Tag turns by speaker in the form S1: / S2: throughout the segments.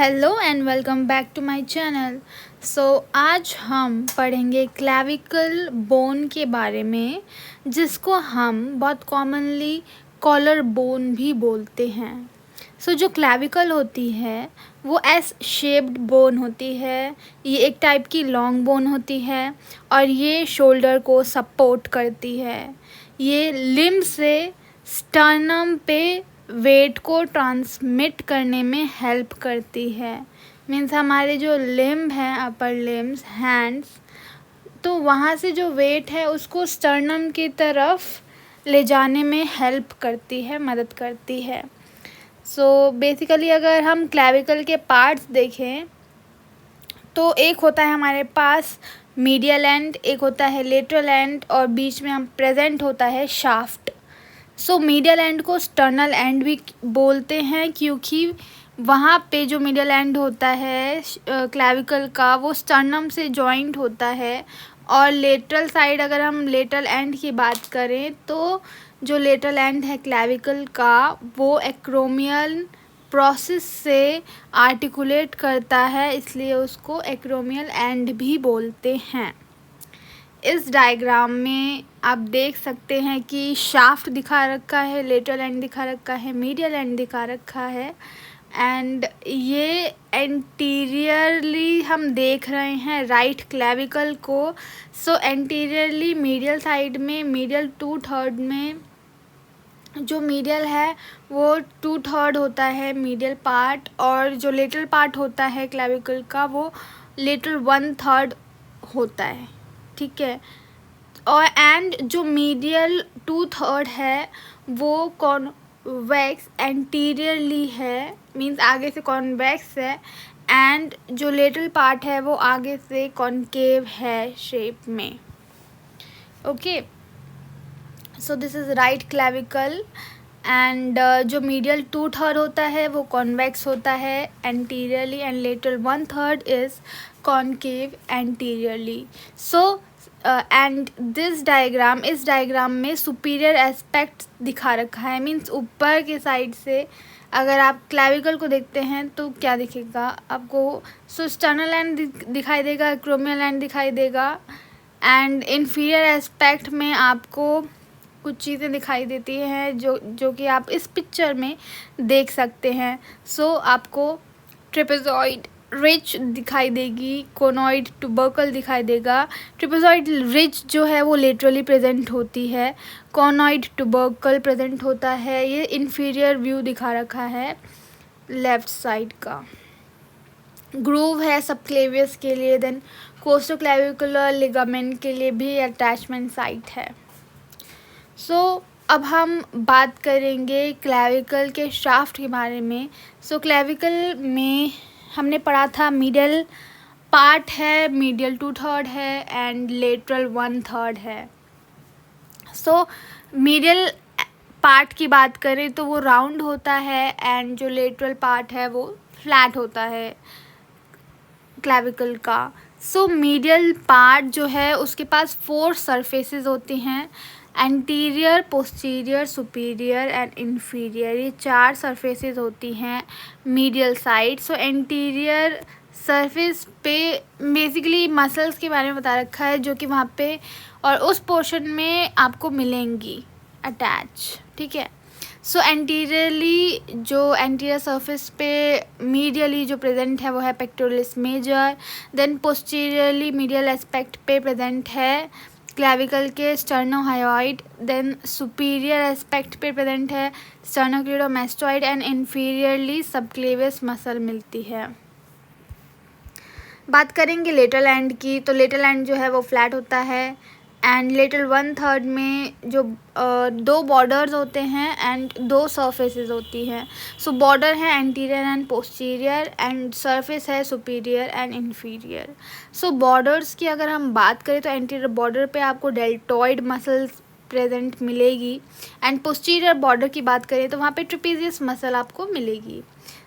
S1: Hello and welcome back to my channel. आज हम पढ़ेंगे क्लैविकल बोन के बारे में, जिसको हम बहुत कॉमनली कॉलर बोन भी बोलते हैं। जो क्लैविकल होती है वो एस शेप्ड बोन होती है। ये एक टाइप की लॉन्ग बोन होती है और ये शोल्डर को सपोर्ट करती है। ये लिम्ब से स्टर्नम पे वेट को ट्रांसमिट करने में हेल्प करती है। मीन्स हमारे जो लिम्ब हैं, अपर लिम्स, हैंड्स, तो वहाँ से जो वेट है उसको स्टर्नम की तरफ ले जाने में हेल्प करती है, मदद करती है। बेसिकली अगर हम क्लैविकल के पार्ट्स देखें तो एक होता है हमारे पास मीडियल एंड, एक होता है लेटरल एंड और बीच में हम प्रेजेंट होता है शाफ्ट। मीडियल एंड को स्टर्नल एंड भी बोलते हैं, क्योंकि वहाँ पे जो मीडियल एंड होता है क्लैविकल का वो स्टर्नम से जॉइंट होता है। और लेटरल साइड, अगर हम लेटरल एंड की बात करें तो जो लेटरल एंड है क्लैविकल का वो एक्रोमियल प्रोसेस से आर्टिकुलेट करता है, इसलिए उसको एक्रोमियल एंड भी बोलते हैं। इस डायग्राम में आप देख सकते हैं कि शाफ्ट दिखा रखा है, लेटरल एंड दिखा रखा है, मीडियल एंड दिखा रखा है एंड ये एंटीरियरली हम देख रहे हैं राइट क्लैविकल को। एंटीरियरली मीडियल साइड में, मीडियल 2/3 में जो मीडियल है वो 2/3 होता है मीडियल पार्ट, और जो लेटरल पार्ट होता है क्लैविकल का वो लेटरल 1/3 होता है, ठीक है। और एंड जो मीडियल 2/3 है वो कॉन्वेक्स एंटीरियरली है, मींस आगे से कॉन्वेक्स है, एंड जो लेटरल पार्ट है वो आगे से कॉन्केव है शेप में। Okay, this is right clavicle and जो मीडियल 2/3 होता है वो कॉन्वेक्स होता है anteriorly and lateral 1/3 is concave anteriorly. And इस डायग्राम में सुपीरियर एस्पेक्ट दिखा रखा है, मीन्स ऊपर के साइड से अगर आप क्लैविकल को देखते हैं तो क्या दिखेगा आपको? स्टर्नल एंड दिखाई देगा, एक्रोमियल एंड दिखाई देगा, एंड इन्फीरियर एस्पेक्ट में आपको कुछ चीज़ें दिखाई देती हैं जो कि आप इस पिक्चर में देख सकते हैं। आपको ट्रेपेजॉइड रिज दिखाई देगी, कोनॉइड ट्यूबरकल दिखाई देगा। ट्रेपेजॉइड रिज जो है वो लेटरली प्रेजेंट होती है, कोनॉइड ट्यूबरकल प्रेजेंट होता है। ये इन्फीरियर व्यू दिखा रखा है लेफ्ट साइड का। ग्रूव है सबक्लेवियस के लिए, देन कोस्टोक्लैविकुलर लिगामेंट के लिए भी अटैचमेंट साइट है। अब हम बात करेंगे क्लैविकल के शाफ्ट के बारे में। क्लैविकल में हमने पढ़ा था मीडियल पार्ट है, मीडियल 2/3 है एंड लेटरल 1/3 है। मीडियल पार्ट की बात करें तो वो राउंड होता है एंड जो लेटरल पार्ट है वो फ्लैट होता है क्लैविकल का। मीडियल पार्ट जो है उसके पास 4 सरफेसेस होती हैं, anterior, posterior, superior and inferior. ये 4 सरफेसेस होती हैं मीडियल साइड। एंटीरियर सरफेस पे बेसिकली मसल्स के बारे में बता रखा है जो कि वहाँ पे और उस पोर्शन में आपको मिलेंगी अटैच, ठीक है। एंटीरियरली जो एंटीरियर सरफेस पे मीडियली जो प्रेजेंट है वो है pectoralis major, then posteriorly medial aspect पे प्रेजेंट है क्लैविकल के स्टर्नोहायोइड, देन सुपीरियर एस्पेक्ट पे प्रेजेंट है sternocleidomastoid and inferiorly subclavius muscle मिलती है। बात करेंगे लेटरल एंड की, तो लेटरल एंड जो है वो फ्लैट होता है एंड लेटरल 1/3 में जो 2 बॉर्डर्स होते हैं एंड 2 सरफेसेस होती हैं। बॉर्डर है anterior and posterior and surface है सुपीरियर एंड इन्फीरियर। बॉर्डर्स की अगर हम बात करें तो एंटीरियर बॉर्डर पे आपको डेल्टॉइड मसल्स प्रेजेंट मिलेगी एंड पोस्टीरियर बॉर्डर की बात करें तो वहाँ पे ट्रेपेजियस मसल आपको मिलेगी।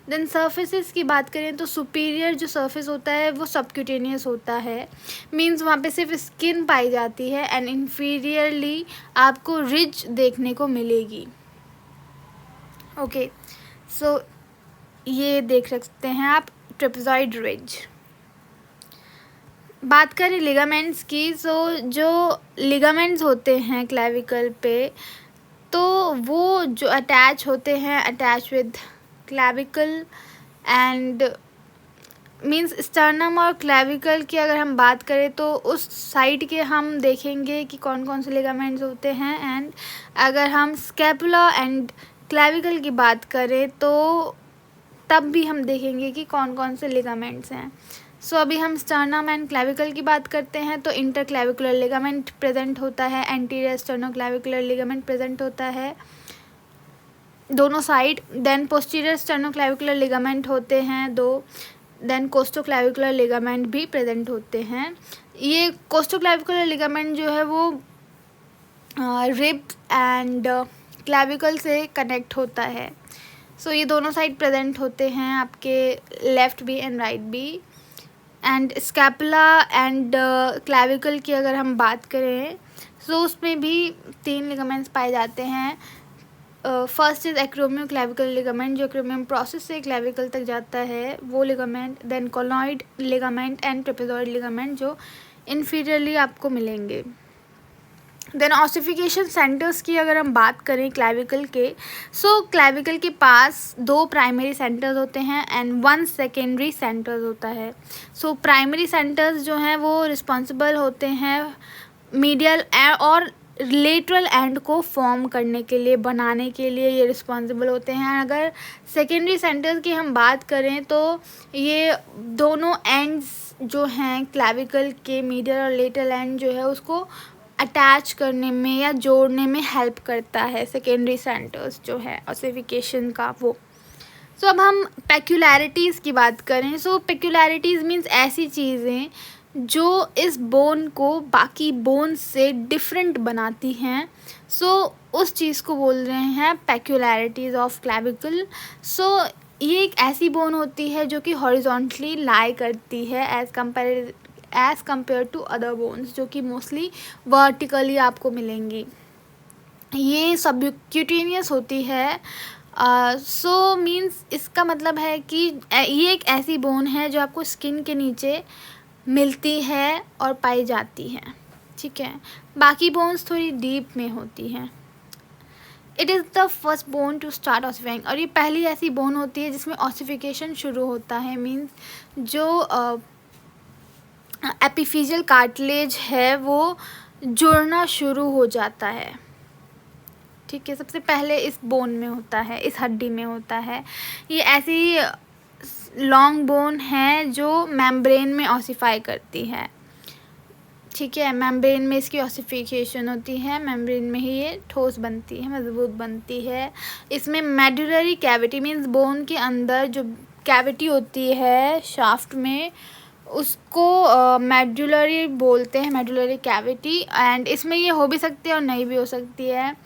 S1: देन सर्फेसेस की बात करें तो सुपीरियर जो सरफेस होता है वो सबक्यूटेनियस होता है, मींस वहाँ पे सिर्फ स्किन पाई जाती है एंड इन्फीरियरली आपको रिज देखने को मिलेगी। ओके, ये देख सकते हैं आप ट्रेपेजॉइड रिज। बात करें लिगामेंट्स की, तो जो लिगामेंट्स होते हैं क्लेविकल पे, तो वो जो अटैच होते हैं attach with clavicle and means sternum और क्लेविकल की अगर हम बात करें तो उस साइड के हम देखेंगे कि कौन कौन से लिगामेंट्स होते हैं। एंड अगर हम स्कैपुला एंड क्लेविकल की बात करें तो तब भी हम देखेंगे कि कौन कौन से लिगामेंट्स हैं। सो अभी हम स्टर्नम एंड क्लेविकल की बात करते हैं तो इंटरक्लेविकुलर लिगामेंट प्रेजेंट होता है, एंटीरियर स्टर्नोक्लेविकुलर लिगामेंट प्रेजेंट होता है दोनों side. Then posterior sternoclavicular ligament होते हैं दो। देन कोस्टोक्लेविकुलर लिगामेंट भी प्रेजेंट होते हैं। ये कोस्टोक्लेविकुलर लिगामेंट जो है वो रिब एंड क्लेविकल से कनेक्ट होता है। सो ये दोनों साइड प्रेजेंट होते हैं आपके लेफ़्ट भी एंड राइट भी। एंड स्कैपुला एंड क्लेविकल की अगर हम बात करें तो उसमें भी 3 लिगामेंट्स पाए जाते हैं। First is acromioclavicular ligament जो एक्रोमियम प्रोसेस से क्लेविकल तक जाता है वो ligament. Then conoid ligament and trapezoid ligament जो इन्फीरियरली आपको मिलेंगे। देन ऑसिफिकेशन सेंटर्स की अगर हम बात करें क्लेविकल के, सो क्लेविकल के पास 2 प्राइमरी सेंटर्स होते हैं एंड 1 सेकेंडरी सेंटर्स होता है। सो प्राइमरी सेंटर्स जो हैं वो रिस्पॉन्सिबल होते हैं मीडियल और लेटरल एंड को फॉर्म करने के लिए, बनाने के लिए ये रिस्पॉन्सिबल होते हैं। अगर सेकेंडरी सेंटर्स की हम बात करें तो ये दोनों एंड्स जो हैं क्लेविकल के, मीडियल और लेटरल एंड जो है उसको अटैच करने में या जोड़ने में हेल्प करता है सेकेंडरी सेंटर्स जो है ऑसिफिकेशन का वो। सो अब हम पेक्युलैरिटीज़ की बात करें। सो पेक्युलैरिटीज़ मीन्स ऐसी चीज़ें जो इस बोन को बाकी बोन से डिफरेंट बनाती हैं। सो उस चीज़ को बोल रहे हैं पेक्युलैरिटीज़ ऑफ क्लेविकल। सो ये एक ऐसी बोन होती है जो कि हॉरिजॉन्टली लाई करती है as compare to other bones जो कि मोस्टली वर्टिकली आपको मिलेंगी। ये सबक्यूटेनियस होती है। सो मीन्स इसका मतलब है कि ये एक ऐसी बोन है जो आपको स्किन के नीचे मिलती है और पाई जाती है, ठीक है। बाकी बोन्स थोड़ी डीप में होती हैं। It is the first bone to start ossifying, और ये पहली ऐसी बोन होती है जिसमें ऑसिफिकेशन शुरू होता है। मीन्स जो एपिफिजियल कार्टिलेज है वो जुड़ना शुरू हो जाता है, ठीक है। सबसे पहले इस बोन में होता है, इस हड्डी में होता है। ये ऐसी लॉन्ग बोन है जो मेम्ब्रेन में ऑसिफाई करती है, ठीक है। मेम्ब्रेन में इसकी ऑसिफिकेशन होती है, मेम्ब्रेन में ही ये ठोस बनती है, मजबूत बनती है। इसमें मेडुलरी कैविटी मीन्स बोन के अंदर जो कैविटी होती है शाफ्ट में उसको मेडुलरी बोलते हैं, मेडुलरी कैविटी। एंड इसमें ये हो भी सकती है और नहीं भी हो सकती है।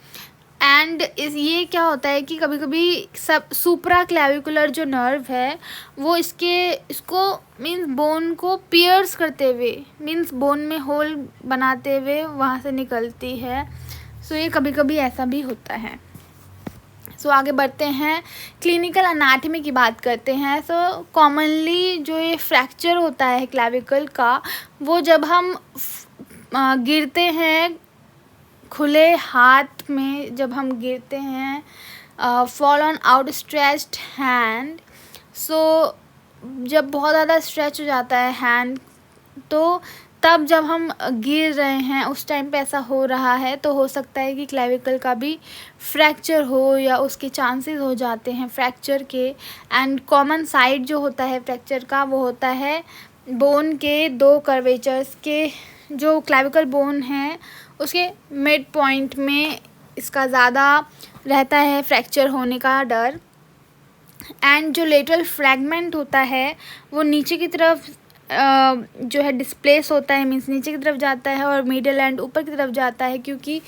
S1: एंड ये क्या होता है कि कभी कभी सब सुप्रा क्लेविकुलर जो नर्व है वो इसको मीन्स बोन को पियर्स करते हुए, मीन्स बोन में होल बनाते हुए वहाँ से निकलती है। सो ये कभी कभी ऐसा भी होता है। सो आगे बढ़ते हैं, क्लिनिकल अनाटमी की बात करते हैं। सो कॉमनली जो ये फ्रैक्चर होता है क्लेविकल का वो जब हम गिरते हैं खुले हाथ में, जब हम गिरते हैं fall on outstretched hand. So जब बहुत ज़्यादा स्ट्रेच हो जाता है हैंड तो तब जब हम गिर रहे हैं उस टाइम पे ऐसा हो रहा है तो हो सकता है कि क्लेविकल का भी फ्रैक्चर हो या उसके चांसेस हो जाते हैं फ्रैक्चर के। एंड कॉमन साइड जो होता है फ्रैक्चर का वो होता है बोन के 2 कर्वेचर्स के, जो क्लेविकल बोन है उसके मिड पॉइंट में इसका ज़्यादा रहता है फ्रैक्चर होने का डर। एंड जो लेटरल फ्रैगमेंट होता है वो नीचे की तरफ जो है डिस्प्लेस होता है, मीन्स नीचे की तरफ जाता है, और मीडियल एंड ऊपर की तरफ जाता है क्योंकि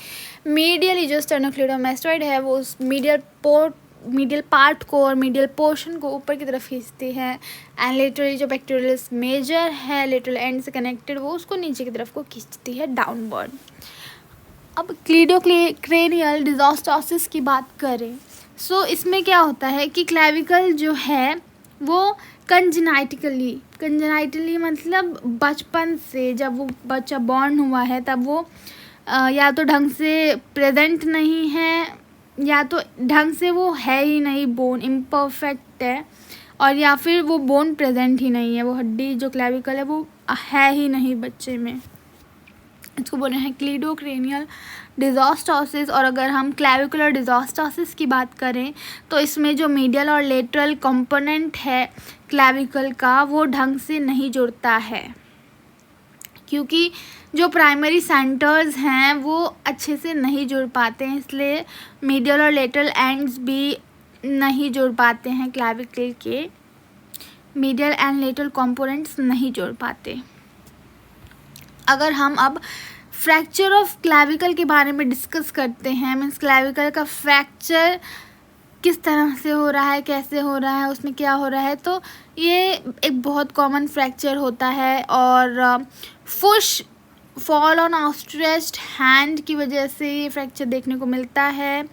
S1: मीडियली जो स्टर्नोक्लेडोमास्टॉइड है वो उस मीडियल पार्ट को और मीडियल पोर्शन को ऊपर की तरफ खींचती है। एंड लेटरली जो पेक्टोरलिस मेजर है लेटरल एंड से कनेक्टेड वो उसको नीचे की तरफ को खींचती है डाउनवर्ड। अब क्लीडोक्रेनियल डिसॉस्टोसिस की बात करें। सो इसमें क्या होता है कि क्लेविकल जो है वो कंजेनाइटली मतलब बचपन से, जब वो बच्चा बॉर्न हुआ है तब वो या तो ढंग से प्रेजेंट नहीं है, या तो ढंग से वो है ही नहीं, बोन इम्परफेक्ट है, और या फिर वो बोन प्रेजेंट ही नहीं है, वो हड्डी जो क्लेविकल है वो है ही नहीं बच्चे में। इसको बोले हैं क्लीडोक्रेनियल डिजोस्टोसिस। और अगर हम क्लेविकुलर डिजोस्टोसिस की बात करें तो इसमें जो मीडियल और लेटरल कंपोनेंट है क्लेविकल का वो ढंग से नहीं जुड़ता है, क्योंकि जो प्राइमरी सेंटर्स हैं वो अच्छे से नहीं जुड़ पाते हैं, इसलिए मीडियल और लेटरल एंड्स भी नहीं जुड़ पाते हैं, क्लेविकल के मीडियल एंड लेटरल कंपोनेंट्स नहीं जुड़ पाते। अगर हम अब फ्रैक्चर ऑफ क्लेविकल के बारे में डिस्कस करते हैं, मीन्स क्लेविकल का फ्रैक्चर किस तरह से हो रहा है, कैसे हो रहा है, उसमें क्या हो रहा है, तो ये एक बहुत कॉमन फ्रैक्चर होता है। और फुश फॉल ऑन आउटस्ट्रेच्ड हैंड की वजह से ये फ्रैक्चर देखने को मिलता है,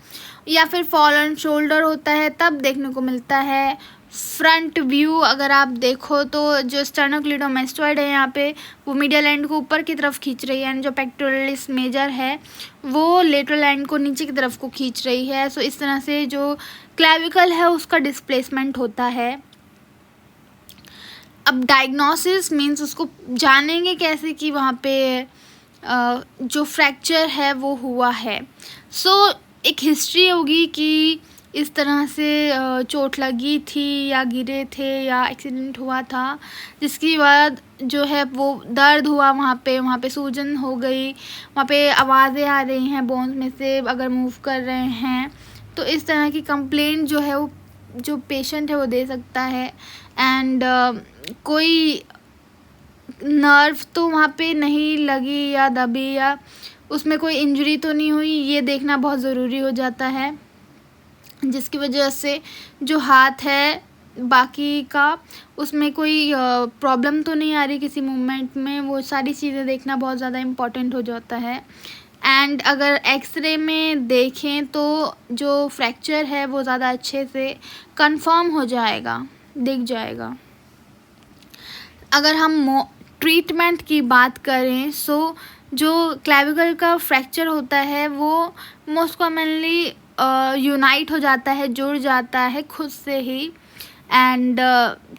S1: या फिर फॉल ऑन शोल्डर होता है तब देखने को मिलता है। फ्रंट व्यू अगर आप देखो तो जो स्टर्नोक्लीडोमेस्टॉइड है यहाँ पे वो मीडियल एंड को ऊपर की तरफ खींच रही है, एंड जो पेक्टोरलिस मेजर है वो लेटरल एंड को नीचे की तरफ को खींच रही है। सो इस तरह से जो क्लेविकल है उसका डिस्प्लेसमेंट होता है। अब डायग्नोसिस मीन्स उसको जानेंगे कैसे कि वहाँ पे जो फ्रैक्चर है वो हुआ है। सो एक हिस्ट्री होगी कि इस तरह से चोट लगी थी या गिरे थे या एक्सीडेंट हुआ था, जिसके बाद जो है वो दर्द हुआ, वहाँ पे सूजन हो गई, वहाँ पे आवाज़ें आ रही हैं बोन्स में से अगर मूव कर रहे हैं, तो इस तरह की कंप्लेंट जो है वो जो पेशेंट है वो दे सकता है। एंड कोई नर्व तो वहाँ पे नहीं लगी या दबी या उसमें कोई इंजरी तो नहीं हुई, ये देखना बहुत ज़रूरी हो जाता है, जिसकी वजह से जो हाथ है बाकी का उसमें कोई प्रॉब्लम तो नहीं आ रही किसी मूवमेंट में, वो सारी चीज़ें देखना बहुत ज़्यादा इम्पॉर्टेंट हो जाता है। एंड अगर एक्सरे में देखें तो जो फ्रैक्चर है वो ज़्यादा अच्छे से कंफर्म हो जाएगा, दिख जाएगा। अगर हम ट्रीटमेंट की बात करें सो जो क्लेविकल का फ्रैक्चर होता है वो मोस्ट कॉमनली यूनाइट हो जाता है, जुड़ जाता है खुद से ही, एंड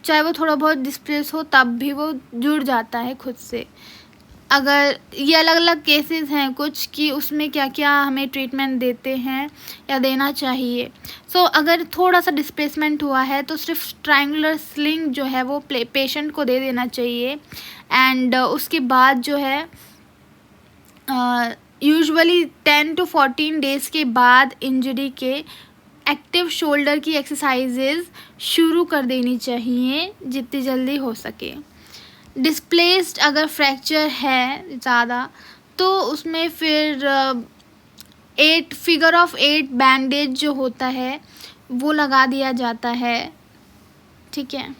S1: चाहे वो थोड़ा बहुत डिस्प्लेस हो तब भी वो जुड़ जाता है खुद से। अगर ये अलग अलग केसेस हैं कुछ कि उसमें क्या क्या हमें ट्रीटमेंट देते हैं या देना चाहिए। सो अगर थोड़ा सा डिस्प्लेसमेंट हुआ है तो सिर्फ ट्रायंगुलर स्लिंग जो है वो पेशेंट को दे देना चाहिए। एंड उसके बाद जो है यूजुअली 10 to 14 डेज़ के बाद इंजरी के एक्टिव शोल्डर की एक्सरसाइजेज शुरू कर देनी चाहिए जितनी जल्दी हो सके। डिस्प्लेस्ड अगर फ्रैक्चर है ज़्यादा तो उसमें फिर 8 फिगर ऑफ 8 बैंडेज जो होता है वो लगा दिया जाता है, ठीक है।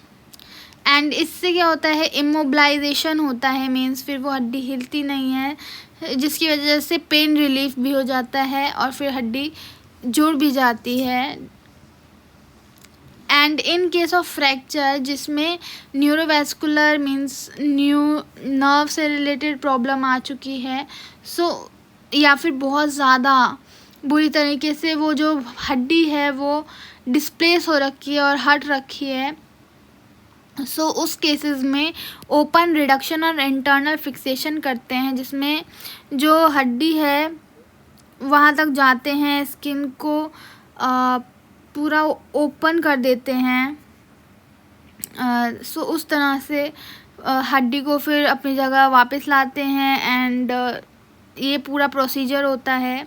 S1: एंड इससे क्या होता है, इमोबिलाइजेशन होता है, मीन्स फिर वो हड्डी हिलती नहीं है, जिसकी वजह से पेन रिलीफ भी हो जाता है और फिर हड्डी जुड़ भी जाती है। And in case of fracture जिसमें न्यूरोवैस्कुलर मीन्स नर्व से रिलेटेड प्रॉब्लम आ चुकी है, सो या फिर बहुत ज़्यादा बुरी तरीके से वो जो हड्डी है वो डिस्प्लेस हो रखी है और हट रखी है, सो उस केसेस में ओपन रिडक्शन और इंटरनल फिक्सेशन करते हैं, जिसमें जो हड्डी है वहाँ तक जाते हैं, स्किन को पूरा ओपन कर देते हैं। सो उस तरह से हड्डी को फिर अपनी जगह वापस लाते हैं। एंड ये पूरा प्रोसीजर होता है।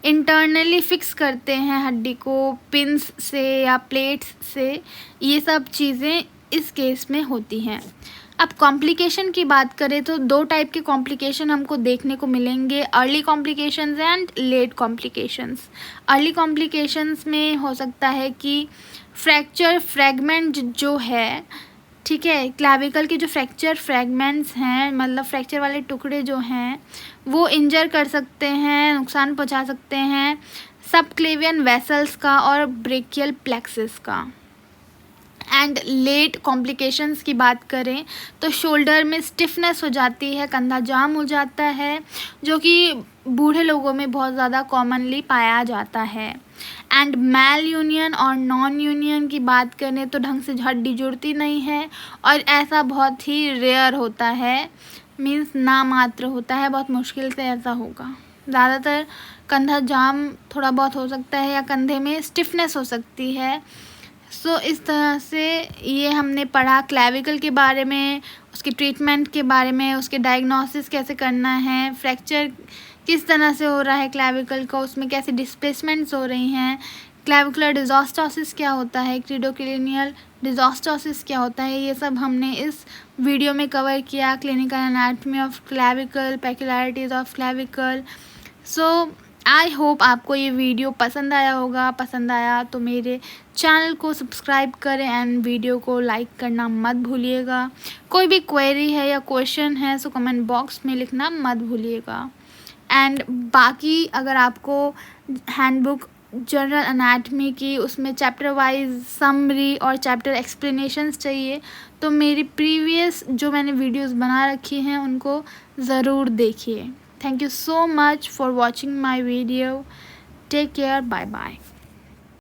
S1: इंटरनली फिक्स करते हैं हड्डी को पिन्स से या प्लेट्स से, ये सब चीज़ें इस केस में होती हैं। अब कॉम्प्लिकेशन की बात करें तो 2 टाइप के कॉम्प्लिकेशन हमको देखने को मिलेंगे, early complications and let complications. Early complications में हो सकता है कि फ्रैक्चर फ्रैगमेंट जो है, ठीक है, क्लेविकल के जो फ्रैक्चर फ्रैगमेंट्स हैं, मतलब फ्रैक्चर वाले टुकड़े जो हैं वो इंजर कर सकते हैं, नुकसान पहुंचा सकते हैं सबक्लेवियन वेसल्स का और ब्रेकियल प्लेक्सिस का। एंड लेट कॉम्प्लिकेशंस की बात करें तो शोल्डर में स्टिफनेस हो जाती है, कंधा जाम हो जाता है, जो कि बूढ़े लोगों में बहुत ज़्यादा कॉमनली पाया जाता है। एंड मैल यूनियन और नॉन यूनियन की बात करें तो ढंग से हड्डी जुड़ती नहीं है और ऐसा बहुत ही रेयर होता है, मीन्स नामात्र होता है, बहुत मुश्किल से ऐसा होगा। ज़्यादातर कंधा जाम थोड़ा बहुत हो सकता है या कंधे में स्टिफनेस हो सकती है। सो इस तरह से ये हमने पढ़ा क्लैविकल के बारे में, उसके ट्रीटमेंट के बारे में, उसके डायग्नोसिस कैसे करना है, फ्रैक्चर किस तरह से हो रहा है क्लैविकल का, उसमें कैसे डिस्प्लेसमेंट्स हो रही हैं, क्लैविकुलर डिसॉस्टोसिस क्या होता है, क्रीडोक्रेनियल डिसॉस्टोसिस क्या होता है, ये सब हमने इस वीडियो में कवर किया। Clinical anatomy of clavicle, peculiarities of clavicle. So I hope आपको ये वीडियो पसंद आया होगा। पसंद आया तो मेरे चैनल को सब्सक्राइब करें एंड वीडियो को लाइक करना मत भूलिएगा। कोई भी क्वेरी है या क्वेश्चन है सो कमेंट बॉक्स में लिखना मत भूलिएगा। एंड बाकी अगर आपको हैंडबुक जनरल एनाटमी की उसमें चैप्टर वाइज समरी और चैप्टर एक्सप्लेनेशंस चाहिए तो मेरी प्रीवियस जो मैंने वीडियोस बना रखी हैं उनको ज़रूर देखिए। Thank you so much for watching my video. Take care. Bye bye.